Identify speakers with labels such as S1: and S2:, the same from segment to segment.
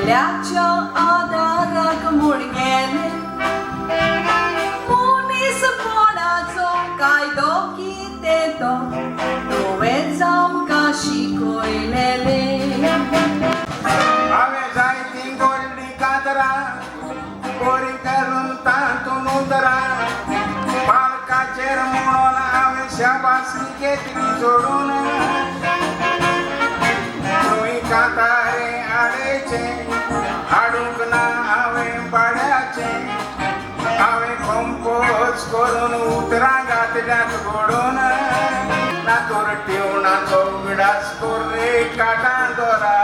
S1: वयल्याच्या आदाराक म्हूण गेले मनीसपणाचो कायदो कितें तो तुवेंच आमकां शिकयलेले.
S2: हांवें जायतीं व्हडलीं कातरां बरीं करून तातूंत उतरां पालकाचेर म्हणून हांवें शाबासकी घेतली जोडून. तुमी कातारे आडेचे हाडूंक ना हांवें बाड्याचे हांवें कंपोज करून उतरां घातल्यात घडोवन. नातोर टिवणाचो विडास कर रे काटां दोरा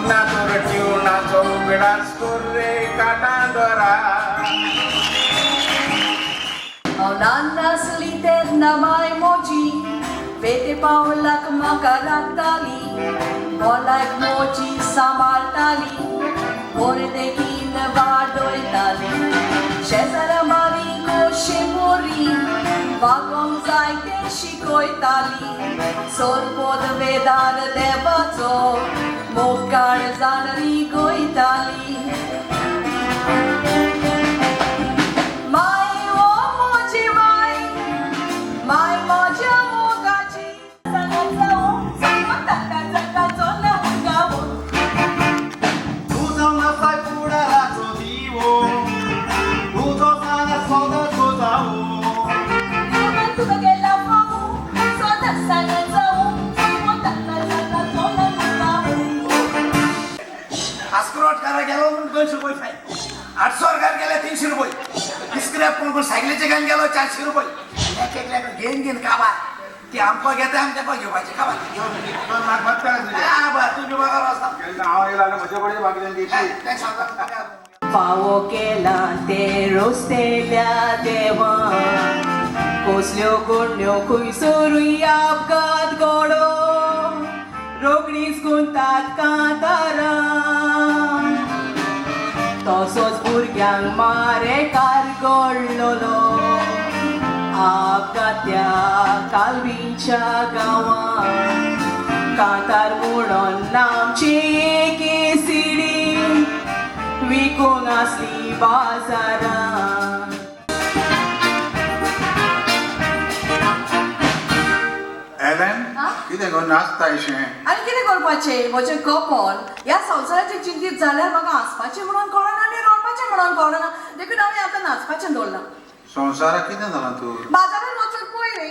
S2: नातोर टिवणाचो विडास कर रे काटां दोरा.
S1: हांव ल्हान आसली तेन्ना बाय मोजी वेते पावलाक म्हाका लागताली बोलाक मोजी सांबाळटाली बरे देखीन वाडयताली. शेजाऱ्या बारीक कशें बरी वागोंक जाय तें शिकयताली. सोरपोद वेदार देवाचो मोगाळ जाणरी गोयताली. माय ओ मोजी माय माय म्हज्या मोगाची
S3: तुझो नसाय फुडाराचो दिवो तुझो सांगा सोदाचो जावो.
S1: तुका गेला फावो सोदा सांगा जावो
S3: आस्क्रोटकारा गेलो म्हणून 200 रुपये फाईन. 800 वर गेले 300 रुपये. स्क्रॅप कोण सायकलीचे घेऊन गेलो 400 रुपये. घेऊन घेऊन काबा ते आमको घेते आमच्या पण घेवायचे काबा तुझी बघा
S1: फावो केला ते रोस्तेल्या देवान कसल्यो गुण्यो खंयसरूय अपघात घडो रोखडीच गुंतात कांतारां. तसोच भुरग्यांक मारेकार घडलोलो अपघात्या कालवीच्या गांवांत. कांतार म्हणून नामची एक सिडी विकूंक आसली बाजारांत.
S2: एलेन कितें गो नाचतायशें?
S1: आनी कितें करपाचें म्हजें कपल ह्या संवसाराचें चिंतीत जाल्यार म्हाका हांसपाचें म्हणून कळना आनी रडपाचें म्हणून कळना देखून हांवें आतां नाचपाचें दवरलां.
S2: संवसाराक कितें जालां तूं?
S1: बाजारांत वचून पळय रे.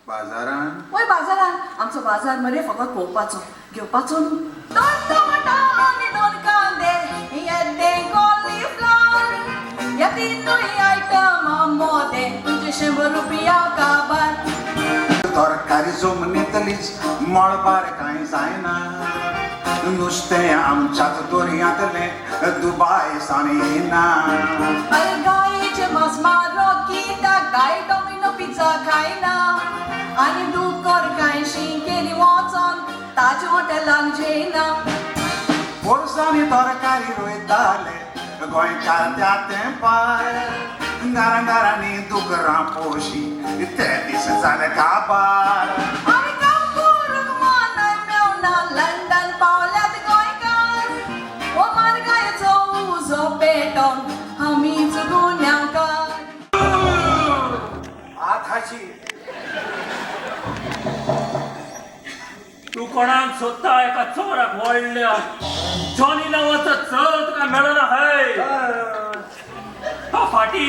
S2: बाजारान?
S1: वय बाजारांत आमचो बाजार मरे फकत पळोवपाचो घेवपाचो न्हू. दोन टमाटा आनी 2 कांदे येद्दें कॉलीफ्लावर ह्या तिनूय आयटमां मोदें तुजे 100 रुपया काबार.
S2: तरकारी जमनीतलीच मळबार कांय जायना नुस्तें आमच्याच दर्यांतलें दुबाय सावन येना.
S1: अरे गायेचे मांस मारो कित्याक गाय डॉमिनो पिझ्झा खायना आनी दुकर कांयशी केली वचोन ताज हॉटेलान जेयना.
S2: वर्सांनी तरकारी रोयताले गोंयकार त्या तेंपार घरांनी दुकरां पोशी ते दीस जाले काबार.
S1: आमी काम करूंक मानाय मेवना लंडन पावल्यात गोंयकार ओ मारगायेचो उजो पेटोवन आमीच गुन्यांवकार.
S3: आताची
S4: तू कोणाक सोदता एका चोराक वळल्या जॉनी नांवाचो चोर तुका मेळना हय. तो फाटी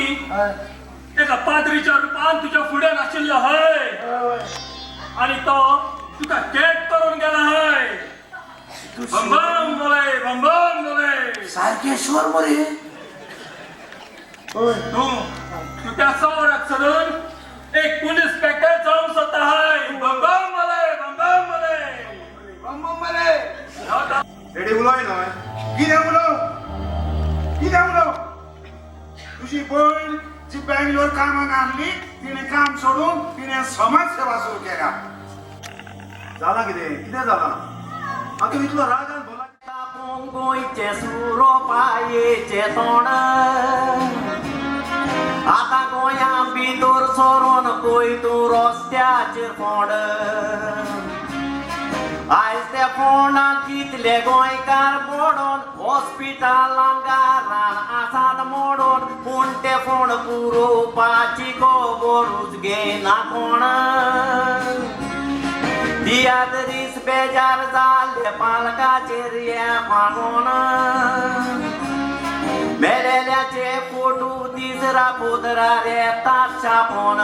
S4: एका पाद्रीच्या रुपान तुज्या फुड्यान नाशिल्लो हय आनी तो तुका केक करून गेला हय. बम बम बोले बम बम बोले
S3: सारखे स्वर मरे.
S4: तू त्या चोराक सोडून एक पुलीस पॅकेज जावंक सोदता हय. बम बम बोले बम बम बोले
S3: बम बम मरे.
S2: रेडी उलोय न्हय? कितें उलोव? कितें उलोव? तुजी भयण जी बँगलोर कामाक आहली तिणें काम सोडून तिणें समाज सेवा सुरू केल्या.
S3: जाला कितें कितें जाला? तूं इतलो रागान बोला.
S5: तापोंक गोंयचे सुरो पायेचे तोंड आतां गोंया भितर सरोन पळय तूं रस्त्याचेर फोंड आयज ते फोंडान कितले गोंयकार बोडोन हॉस्पिटलान गारान आसात मोडोन पूण ते फोंड पुरोवपाची खबरूच घेयना कोण दियात दीस बेजार जाल्ले पालकाचेर हे फागोन मेलेल्याचे फोटो दीस राबोत येतात छापून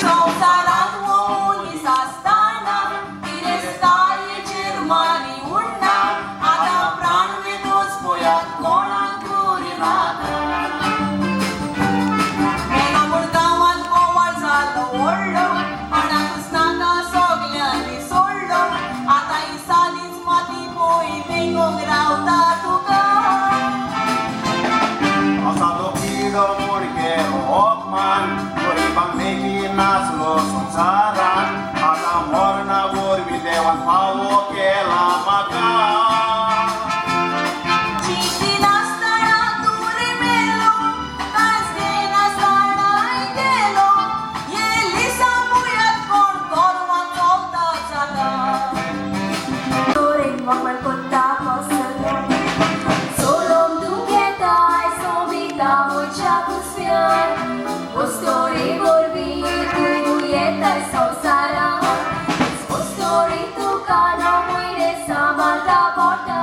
S1: संवसारांत मनीस आसतना तिरस्कारेचेर मारी उरना आतां प्राण वेदोस पळयात कोणाक तरी नाका मेना म्हूण गांवांत बोवाळ जालो व्हडलो आडाकूच नाका सगल्यांनी सोडलो आतां दिसांनीच माती पोळी वेंगोंक रावता तुका
S3: असा लोकिलो म्हूण केलो अपमान गरिबांक मेगी नाचलो संवसारान आतां मरणा वरवीं देवान फावो केला म्हाका
S1: चिंती नासतना तूं मेलो कांयच घेयनासतनाय गेलो येयली सांगुयात कोण गोरवां चलता जागा
S6: Story wakman kota poselo Solom duketai sobita mocha kusvian O story gorbi tu yetai sausara O story tu kana muire samata pota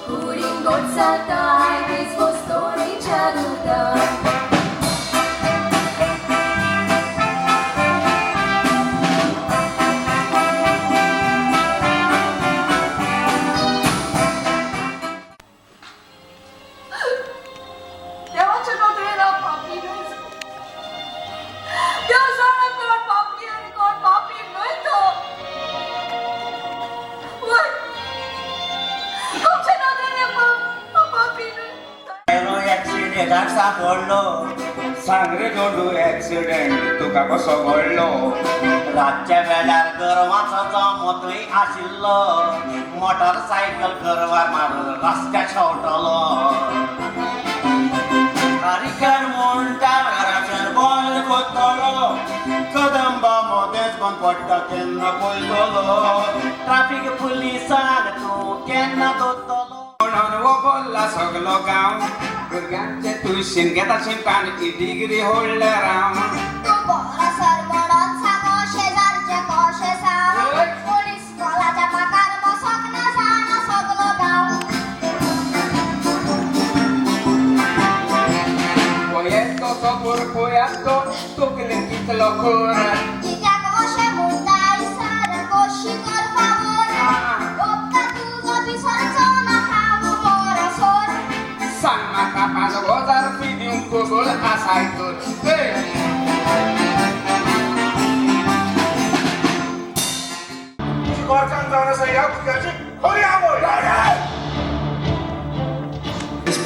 S6: Kuring gotsatai this o story chaluda
S1: देवाच्या नदरेला पापी न्हय देव जाणा कोण पापी आनी कोण पापी न्हय तो वय तुमच्या नदरेला पापी न्हय
S3: एनो एक्सिडेंटाक सांपडलो सांग रे दोडू एक्सिडेंट तुका कसो घडलो
S5: रातच्या वेळार गर्वाचो जमतूय आशिल्लो मोटरसायकल गर्वार मारून रस्त्यार शेवटलो
S3: हरिकर म्हणटा घराच्यान बंद कोत्तलो कदंबा मदेंच बंद पडटा केन्ना पळयतलो
S5: ट्रॅफिक पुलिसाक तूं केन्ना दोत्तलो
S7: म्हणून वो बोलला सगलो गांव भुरग्यांचे तुळशीन घेता शिंपान की डिग्री होल्डर हांव
S8: तूं बरो सर म्हणून सांगो शेजारचे कशें सांग पोलीस कॉलाच्या पाकार बसोंक ना जाणा सगलो गांव
S7: पळयत तो सोपूर पळयात तो तकलेन कितलो खोर
S8: कित्याक अशें म्हणटाय सर कशी कर फावोर ओपता तुजो पिसरचो ना हांव बरो सोर
S7: सांग म्हाका 5,000 फी दिवंक गोगोल आसाय तर
S2: गोरकांक जावन आसा ह्या भुरग्याची खरी आवड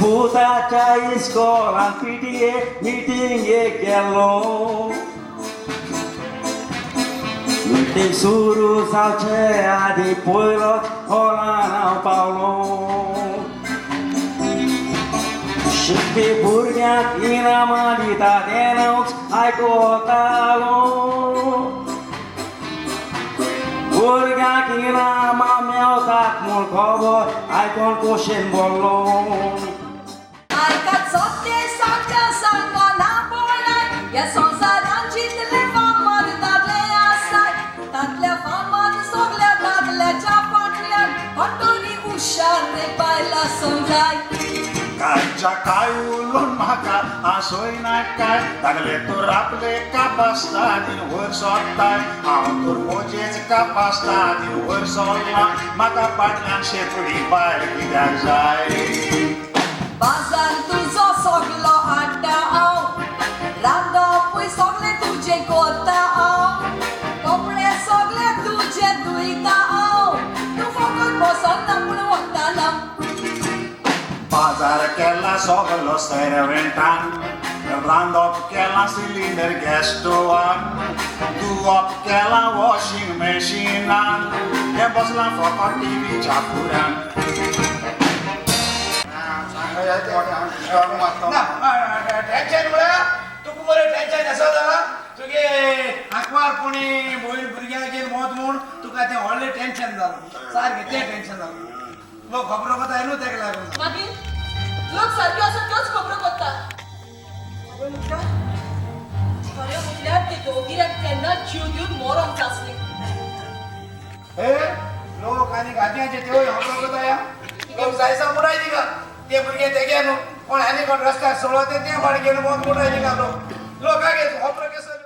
S5: भुताच्या इस्कोलान पिटीए मिटींगेक गेलो मिटींग सुरू जावचे आदी पयलोच हॉलान हांव पावलो शिकपी भुरग्यांक इनामां दिता तेन्नाच आयकोतालो भुरग्यांक इनामां मेवतात म्हूण खबर आयकोन खोशेन बोल्लो
S1: आयकात सत्य सांगता सांगा ना बोलाय ह्या संवसारांत जितले फामाद दादले आसाय तातल्या फामाद सगल्या दादल्याच्या फाटल्यान खंडोरी हुशार रे बायला समजाय
S2: कांयच्या काय उलोवन म्हाका आसोय नाकाय तागले तर आपले कापासता दिन वयर सोदताय हांव तर म्हजेच कापासता दिन वयर सोदला म्हाका फाटल्यान शेतुडी भायर कित्याक जाय
S1: बाजार तुजो सगलो हाडटा हांव रांदपूय सगले तुजे करता हांव कपडे सगले तुजे धुयता हांव तूं फकत बसोन ना पूण वखदाना
S2: बाजार केला सगलो सर्वेंटान रांदप केला सिलिंडर गॅस स्टोवान धुवप केला वॉशिंग मॅशिनान हे बसला फकत टीव्हीच्या फुड्यान
S3: टेन्शन म्हणा तुका बरें टेन्शन आसा जाल्यार तुगे आंकवारपणी भयण भुरग्यांगेर मोत म्हूण तुका तें व्हडलें टेन्शन जालां सारकें तें टेन्शन जालां लोक खबरो कोताय न्हू तेका लागून
S1: मागीर लोक सारक्यो आसा त्योच खबरो करता खबर म्हणटा खरें म्हटल्यार ते दोगिऱ्याक तेन्ना जीव दिवन मरोंक आसले
S3: हे लोक आनी गादयांचे त्यो खबरो कोताय लोक जायसा मुडाय दिका ते भुरगे तेगे न्हू कोण आनी कोण रस्त्यार सोडलो ते बाडगेन मोत मुडाय दिका लोक लोकांगे खबरो केसो